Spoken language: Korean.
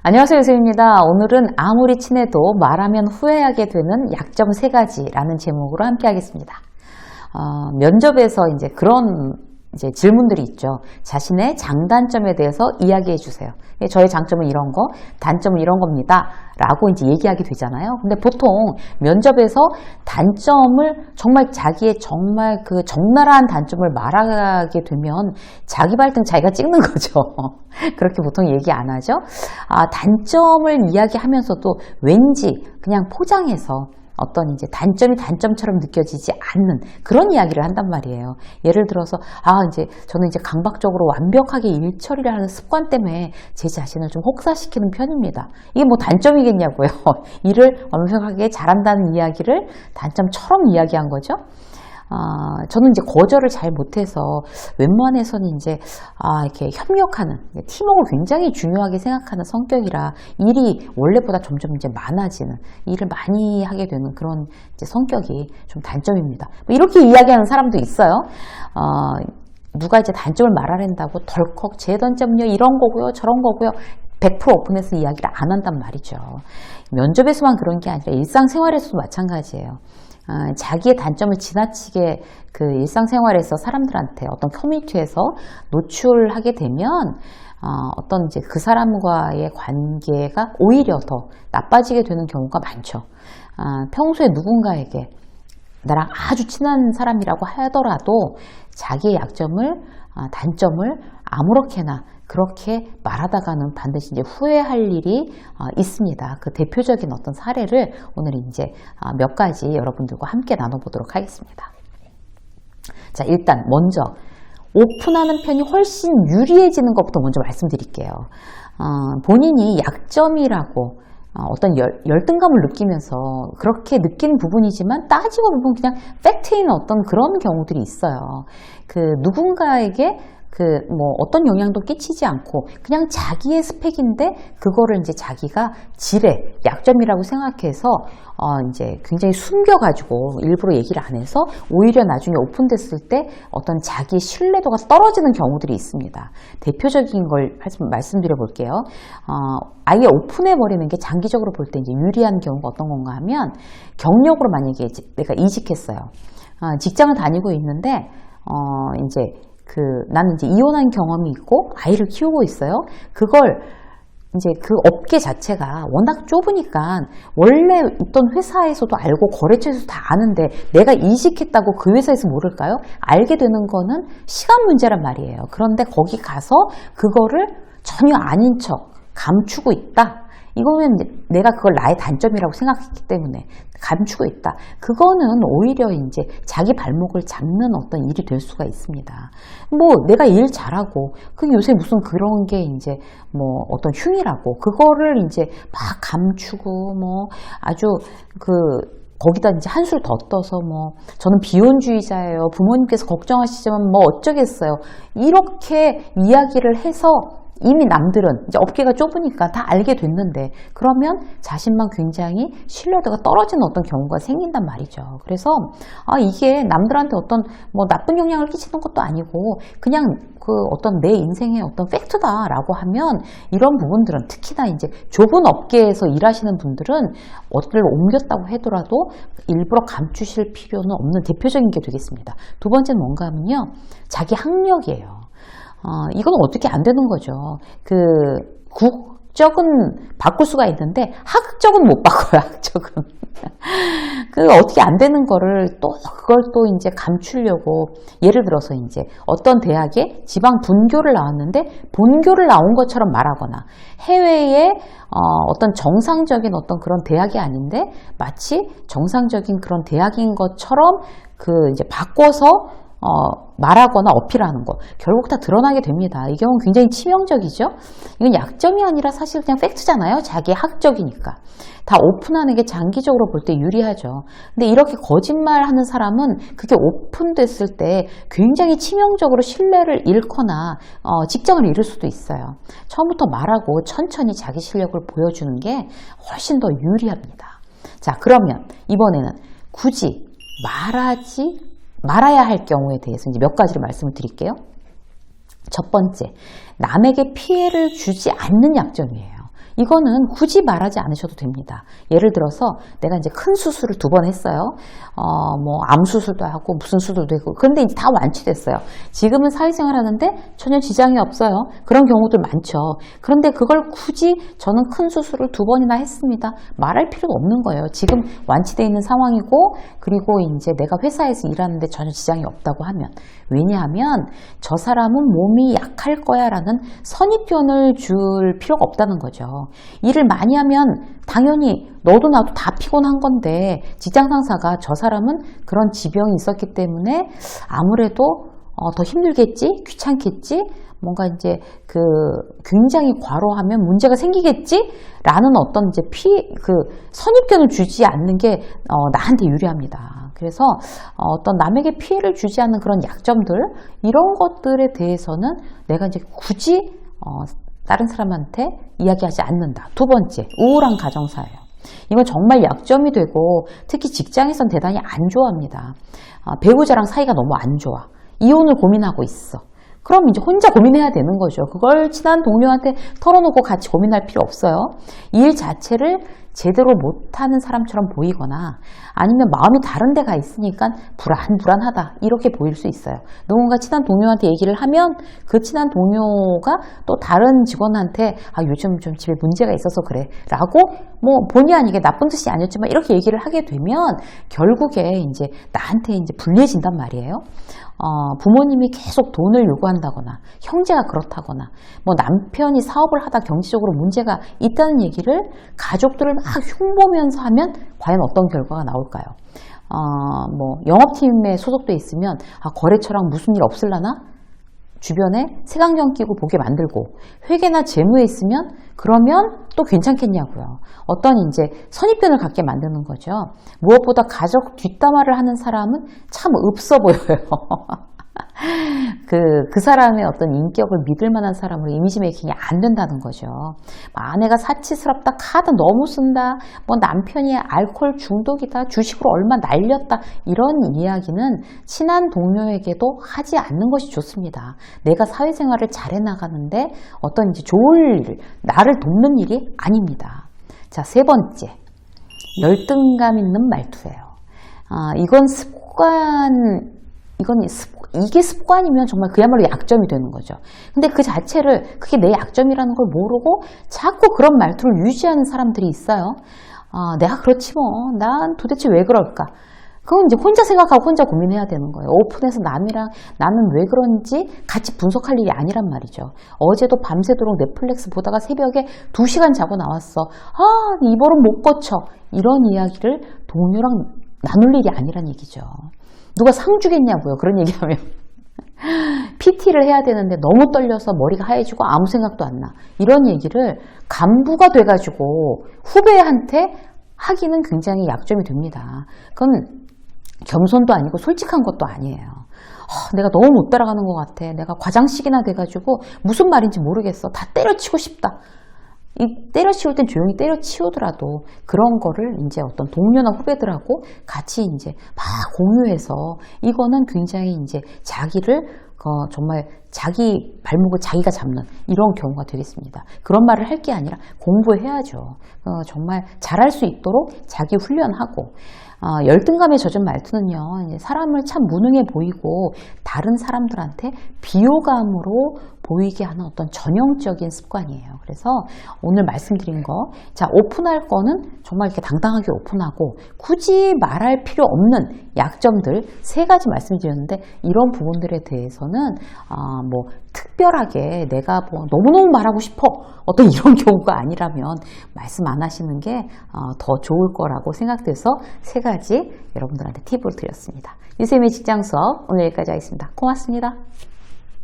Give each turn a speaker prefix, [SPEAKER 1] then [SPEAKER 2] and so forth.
[SPEAKER 1] 안녕하세요, 유수입니다. 오늘은 아무리 친해도 말하면 후회하게 되는 약점 3가지라는 제목으로 함께 하겠습니다. 면접에서 이제 그런 질문들이 있죠. 자신의 장단점에 대해서 이야기해 주세요. 저의 장점은 이런 거, 단점은 이런 겁니다. 라고 이제 얘기하게 되잖아요. 근데 보통 면접에서 단점을 정말 자기의 정말 그 적나라한 단점을 말하게 되면 자기 발등 자기가 찍는 거죠. 그렇게 보통 얘기 안 하죠. 단점을 이야기하면서도 왠지 그냥 포장해서 어떤 이제 단점이 단점처럼 느껴지지 않는 그런 이야기를 한단 말이에요. 예를 들어서 저는 이제 강박적으로 완벽하게 일 처리를 하는 습관 때문에 제 자신을 좀 혹사시키는 편입니다. 이게 뭐 단점이겠냐고요. 일을 완벽하게 잘한다는 이야기를 단점처럼 이야기한 거죠. 저는 이제 거절을 잘 못해서 웬만해서는 이렇게 협력하는, 팀워크를 굉장히 중요하게 생각하는 성격이라 일이 원래보다 점점 이제 많아지는, 일을 많이 하게 되는 그런 성격이 좀 단점입니다. 뭐 이렇게 이야기하는 사람도 있어요. 누가 이제 단점을 말하랜다고 덜컥 제 단점은요, 이런 거고요, 저런 거고요. 100% 오픈해서 이야기를 안 한단 말이죠. 면접에서만 그런 게 아니라 일상생활에서도 마찬가지예요. 자기의 단점을 지나치게 그 일상생활에서 사람들한테 어떤 커뮤니티에서 노출하게 되면 어떤 이제 그 사람과의 관계가 오히려 더 나빠지게 되는 경우가 많죠. 평소에 누군가에게 나랑 아주 친한 사람이라고 하더라도 자기의 약점을, 단점을 아무렇게나 그렇게 말하다가는 반드시 이제 후회할 일이 있습니다. 그 대표적인 어떤 사례를 오늘 이제 몇 가지 여러분들과 함께 나눠보도록 하겠습니다. 자, 일단 먼저 오픈하는 편이 훨씬 유리해지는 것부터 먼저 말씀드릴게요. 본인이 약점이라고 어떤 열등감을 느끼면서 그렇게 느낀 부분이지만 따지고 보면 그냥 팩트인 어떤 그런 경우들이 있어요. 그 누군가에게 어떤 영향도 끼치지 않고 그냥 자기의 스펙인데 그거를 이제 자기가 약점이라고 생각해서 이제 굉장히 숨겨가지고 일부러 얘기를 안 해서 오히려 나중에 오픈됐을 때 어떤 자기의 신뢰도가 떨어지는 경우들이 있습니다. 대표적인 걸 말씀드려 볼게요. 아예 오픈해버리는 게 장기적으로 볼 때 이제 유리한 경우가 어떤 건가 하면 경력으로 만약에 내가 이직했어요. 직장을 다니고 있는데 나는 이제 이혼한 경험이 있고 아이를 키우고 있어요. 그걸 이제 그 업계 자체가 워낙 좁으니까 원래 있던 회사에서도 알고 거래처에서도 다 아는데 내가 이직했다고 그 회사에서 모를까요? 알게 되는 거는 시간 문제란 말이에요. 그런데 거기 가서 그거를 전혀 아닌 척 감추고 있다. 이거는 내가 그걸 나의 단점이라고 생각했기 때문에 감추고 있다. 그거는 오히려 이제 자기 발목을 잡는 어떤 일이 될 수가 있습니다. 내가 일 잘하고, 요새 무슨 그런 게 이제 어떤 흉이라고, 그거를 이제 막 감추고, 아주 거기다 이제 한술 더 떠서 저는 비혼주의자예요. 부모님께서 걱정하시지만 어쩌겠어요. 이렇게 이야기를 해서 이미 남들은 이제 업계가 좁으니까 다 알게 됐는데 그러면 자신만 굉장히 신뢰도가 떨어지는 어떤 경우가 생긴단 말이죠. 그래서 이게 남들한테 어떤 나쁜 영향을 끼치는 것도 아니고 그냥 어떤 내 인생의 어떤 팩트다라고 하면 이런 부분들은 특히나 이제 좁은 업계에서 일하시는 분들은 어디를 옮겼다고 하더라도 일부러 감추실 필요는 없는 대표적인 게 되겠습니다. 두 번째는 뭔가 하면요. 자기 학력이에요. 이건 어떻게 안 되는 거죠. 국적은 바꿀 수가 있는데 학적은 못 바꿔요. 학적은. 어떻게 안 되는 거를 그걸 또 이제 감추려고 예를 들어서 이제 어떤 대학에 지방 분교를 나왔는데 본교를 나온 것처럼 말하거나 해외에 어떤 정상적인 어떤 그런 대학이 아닌데 마치 정상적인 그런 대학인 것처럼 이제 바꿔서 말하거나 어필하는 거 결국 다 드러나게 됩니다. 이 경우는 굉장히 치명적이죠. 이건 약점이 아니라 사실 그냥 팩트잖아요. 자기의 학적이니까. 다 오픈하는 게 장기적으로 볼 때 유리하죠. 근데 이렇게 거짓말하는 사람은 그게 오픈됐을 때 굉장히 치명적으로 신뢰를 잃거나 직장을 잃을 수도 있어요. 처음부터 말하고 천천히 자기 실력을 보여주는 게 훨씬 더 유리합니다. 자, 그러면 이번에는 굳이 말아야 할 경우에 대해서 이제 몇 가지를 말씀을 드릴게요. 첫 번째, 남에게 피해를 주지 않는 약점이에요. 이거는 굳이 말하지 않으셔도 됩니다. 예를 들어서 내가 이제 큰 수술을 2번 했어요. 뭐 암 수술도 하고 무슨 수술도 했고, 그런데 이제 다 완치됐어요. 지금은 사회생활 하는데 전혀 지장이 없어요. 그런 경우들 많죠. 그런데 그걸 굳이 저는 큰 수술을 2번이나 했습니다. 말할 필요가 없는 거예요. 지금 완치되어 있는 상황이고, 그리고 이제 내가 회사에서 일하는데 전혀 지장이 없다고 하면. 왜냐하면 저 사람은 몸이 약할 거야 라는 선입견을 줄 필요가 없다는 거죠. 일을 많이 하면 당연히 너도 나도 다 피곤한 건데, 직장 상사가 저 사람은 그런 지병이 있었기 때문에 아무래도 더 힘들겠지? 귀찮겠지? 뭔가 이제 굉장히 과로하면 문제가 생기겠지? 라는 어떤 이제 선입견을 주지 않는 게 나한테 유리합니다. 그래서 어떤 남에게 피해를 주지 않는 그런 약점들, 이런 것들에 대해서는 내가 이제 굳이 다른 사람한테 이야기하지 않는다. 2번째, 우울한 가정사예요. 이건 정말 약점이 되고, 특히 직장에선 대단히 안 좋아합니다. 배우자랑 사이가 너무 안 좋아. 이혼을 고민하고 있어. 그럼 이제 혼자 고민해야 되는 거죠. 그걸 친한 동료한테 털어놓고 같이 고민할 필요 없어요. 일 자체를 제대로 못하는 사람처럼 보이거나, 아니면 마음이 다른 데 가 있으니까 불안하다 이렇게 보일 수 있어요. 누군가 친한 동료한테 얘기를 하면 그 친한 동료가 또 다른 직원한테 요즘 좀 집에 문제가 있어서 그래 라고, 뭐 본의 아니게 나쁜 뜻이 아니었지만 이렇게 얘기를 하게 되면 결국에 이제 나한테 이제 불리해진단 말이에요. 부모님이 계속 돈을 요구한다거나, 형제가 그렇다거나, 뭐 남편이 사업을 하다 경제적으로 문제가 있다는 얘기를 가족들을 막 흉보면서 하면 과연 어떤 결과가 나올까요? 뭐 영업팀에 소속돼 있으면 거래처랑 무슨 일 없을라나? 주변에 색안경 끼고 보게 만들고, 회계나 재무에 있으면 그러면 또 괜찮겠냐고요. 어떤 이제 선입견을 갖게 만드는 거죠. 무엇보다 가족 뒷담화를 하는 사람은 참 없어 보여요. 그 사람의 어떤 인격을 믿을 만한 사람으로 이미지 메이킹이 안 된다는 거죠. 아내가 사치스럽다, 카드 너무 쓴다, 뭐 남편이 알코올 중독이다, 주식으로 얼마 날렸다, 이런 이야기는 친한 동료에게도 하지 않는 것이 좋습니다. 내가 사회생활을 잘해 나가는데 어떤 이제 좋을 일, 나를 돕는 일이 아닙니다. 자, 3번째, 열등감 있는 말투예요. 이게 습관이면 정말 그야말로 약점이 되는 거죠. 근데 그 자체를, 그게 내 약점이라는 걸 모르고 자꾸 그런 말투를 유지하는 사람들이 있어요. 내가 그렇지 뭐, 난 도대체 왜 그럴까? 그건 이제 혼자 생각하고 혼자 고민해야 되는 거예요. 오픈해서 나는 왜 그런지 같이 분석할 일이 아니란 말이죠. 어제도 밤새도록 넷플릭스 보다가 새벽에 2시간 자고 나왔어. 이 버릇 못 고쳐. 이런 이야기를 동료랑 나눌 일이 아니란 얘기죠. 누가 상 주겠냐고요. 그런 얘기하면. PT를 해야 되는데 너무 떨려서 머리가 하얘지고 아무 생각도 안 나. 이런 얘기를 간부가 돼가지고 후배한테 하기는 굉장히 약점이 됩니다. 그건 겸손도 아니고 솔직한 것도 아니에요. 내가 너무 못 따라가는 것 같아. 내가 과장식이나 돼가지고 무슨 말인지 모르겠어. 다 때려치고 싶다. 이 때려치울 땐 조용히 때려치우더라도 그런 거를 이제 어떤 동료나 후배들하고 같이 이제 막 공유해서, 이거는 굉장히 이제 자기를 정말 자기 발목을 자기가 잡는 이런 경우가 되겠습니다. 그런 말을 할 게 아니라 공부해야죠. 정말 잘할 수 있도록 자기 훈련하고, 열등감에 젖은 말투는요, 사람을 참 무능해 보이고 다른 사람들한테 비호감으로 보이게 하는 어떤 전형적인 습관이에요. 그래서 오늘 말씀드린 거, 자, 오픈할 거는 정말 이렇게 당당하게 오픈하고 굳이 말할 필요 없는 약점들 3가지 말씀드렸는데, 이런 부분들에 대해서는 뭐 특별하게 내가 뭐 너무너무 말하고 싶어, 어떤 이런 경우가 아니라면 말씀 안 하시는 게 더 좋을 거라고 생각돼서 3가지 여러분들한테 팁을 드렸습니다. 유쌤의 직장 수업 오늘 여기까지 하겠습니다. 고맙습니다.